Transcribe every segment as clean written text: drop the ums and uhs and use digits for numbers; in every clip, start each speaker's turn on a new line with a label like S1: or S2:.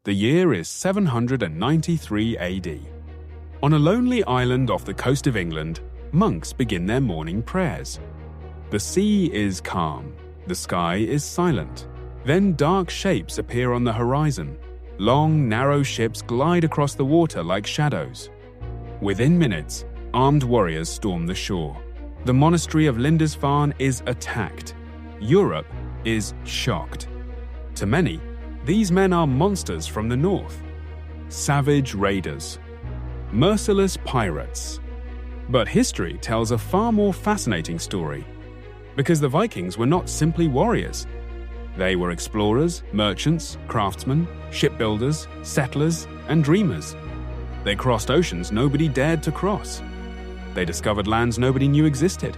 S1: The year is 793 AD. On a lonely island off the coast of England, monks begin their morning prayers. The sea is calm, the sky is silent. Then dark shapes appear on the horizon. Long, narrow ships glide across the water like shadows. Within minutes, armed warriors storm the shore. The monastery of Lindisfarne is attacked. Europe is shocked. To many, these men are monsters from the north. Savage raiders. Merciless pirates. But history tells a far more fascinating story. Because the Vikings were not simply warriors. They were explorers, merchants, craftsmen, shipbuilders, settlers, and dreamers. They crossed oceans nobody dared to cross. They discovered lands nobody knew existed.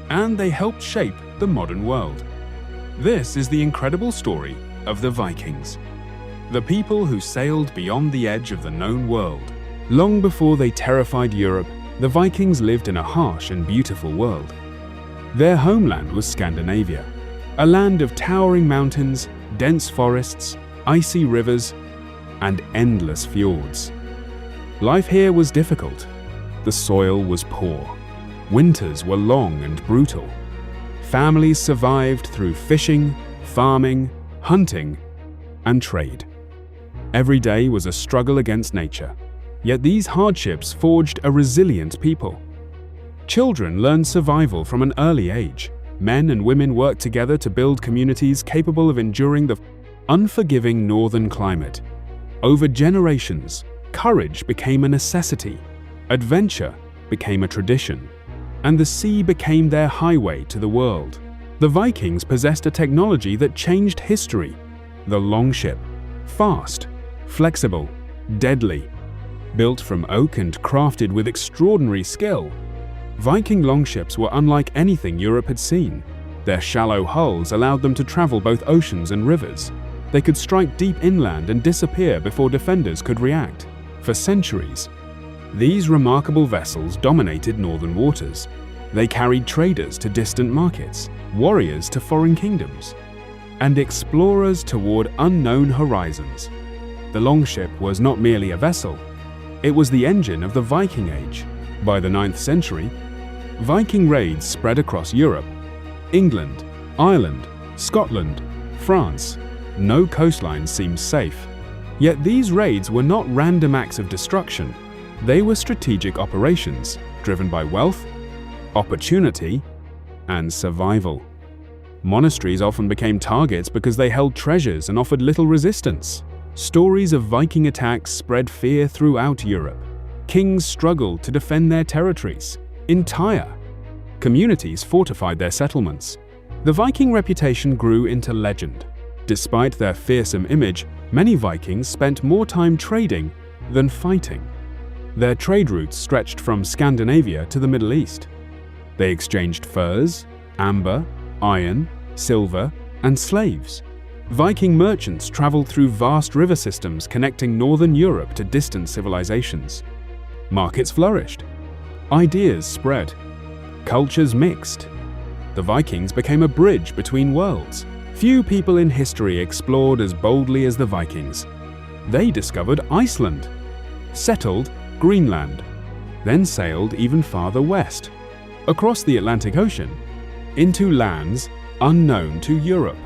S1: And they helped shape the modern world. This is the incredible story of the Vikings. The people who sailed beyond the edge of the known world. Long before they terrified Europe, the Vikings lived in a harsh and beautiful world. Their homeland was Scandinavia, a land of towering mountains, dense forests, icy rivers, and endless fjords. Life here was difficult. The soil was poor. Winters were long and brutal. Families survived through fishing, farming, hunting, and trade. Every day was a struggle against nature. Yet these hardships forged a resilient people. Children learned survival from an early age. Men and women worked together to build communities capable of enduring the unforgiving northern climate. Over generations, courage became a necessity, adventure became a tradition, and the sea became their highway to the world. The Vikings possessed a technology that changed history: the longship. Fast, flexible, deadly. Built from oak and crafted with extraordinary skill, Viking longships were unlike anything Europe had seen. Their shallow hulls allowed them to travel both oceans and rivers. They could strike deep inland and disappear before defenders could react. For centuries, these remarkable vessels dominated northern waters. They carried traders to distant markets, warriors to foreign kingdoms, and explorers toward unknown horizons. The longship was not merely a vessel, it was the engine of the Viking Age. By the 9th century, Viking raids spread across Europe. England, Ireland, Scotland, France. No coastline seemed safe. Yet these raids were not random acts of destruction. They were strategic operations, driven by wealth, opportunity, and survival. Monasteries often became targets because they held treasures and offered little resistance. Stories of Viking attacks spread fear throughout Europe. Kings struggled to defend their territories. Entire communities fortified their settlements. The Viking reputation grew into legend. Despite their fearsome image, many Vikings spent more time trading than fighting. Their trade routes stretched from Scandinavia to the Middle East. They exchanged furs, amber, iron, silver, and slaves. Viking merchants traveled through vast river systems connecting northern Europe to distant civilizations. Markets flourished. Ideas spread. Cultures mixed. The Vikings became a bridge between worlds. Few people in history explored as boldly as the Vikings. They discovered Iceland, settled Greenland, then sailed even farther west, across the Atlantic Ocean, into lands unknown to Europe.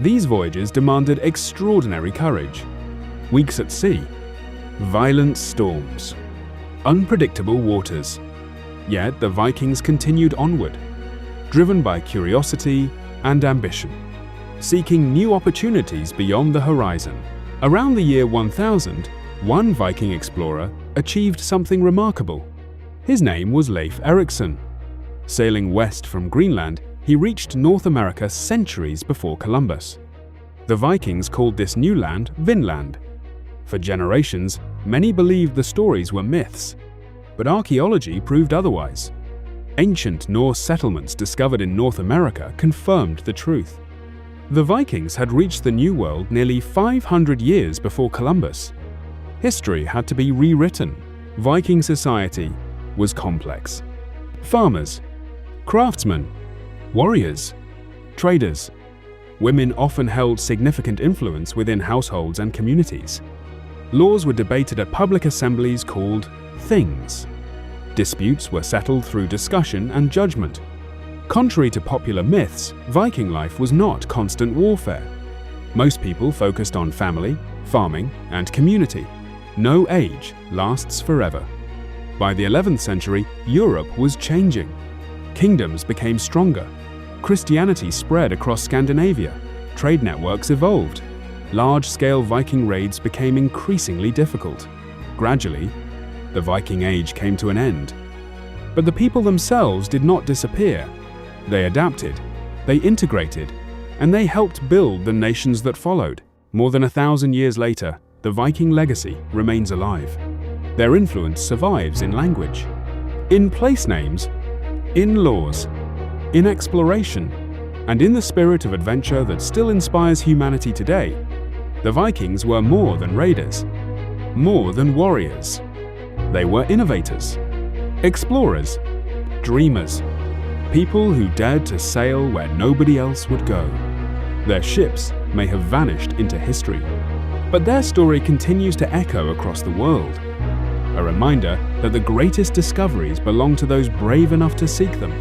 S1: These voyages demanded extraordinary courage. Weeks at sea, violent storms, unpredictable waters. Yet the Vikings continued onward, driven by curiosity and ambition, seeking new opportunities beyond the horizon. Around the year 1000, one Viking explorer achieved something remarkable. His name was Leif Erikson. Sailing west from Greenland, he reached North America centuries before Columbus. The Vikings called this new land Vinland. For generations, many believed the stories were myths, but archaeology proved otherwise. Ancient Norse settlements discovered in North America confirmed the truth. The Vikings had reached the New World nearly 500 years before Columbus. History had to be rewritten. Viking society was complex. Farmers, craftsmen, warriors, traders. Women often held significant influence within households and communities. Laws were debated at public assemblies called things. Disputes were settled through discussion and judgment. Contrary to popular myths, Viking life was not constant warfare. Most people focused on family, farming, and community. No age lasts forever. By the 11th century, Europe was changing. Kingdoms became stronger. Christianity spread across Scandinavia. Trade networks evolved. Large-scale Viking raids became increasingly difficult. Gradually, the Viking Age came to an end. But the people themselves did not disappear. They adapted, they integrated, and they helped build the nations that followed. More than 1,000 years later, the Viking legacy remains alive. Their influence survives in language, in place names, in laws, in exploration, and in the spirit of adventure that still inspires humanity today. The Vikings were more than raiders, more than warriors. They were innovators, explorers, dreamers, people who dared to sail where nobody else would go. Their ships may have vanished into history, but their story continues to echo across the world. A reminder that the greatest discoveries belong to those brave enough to seek them.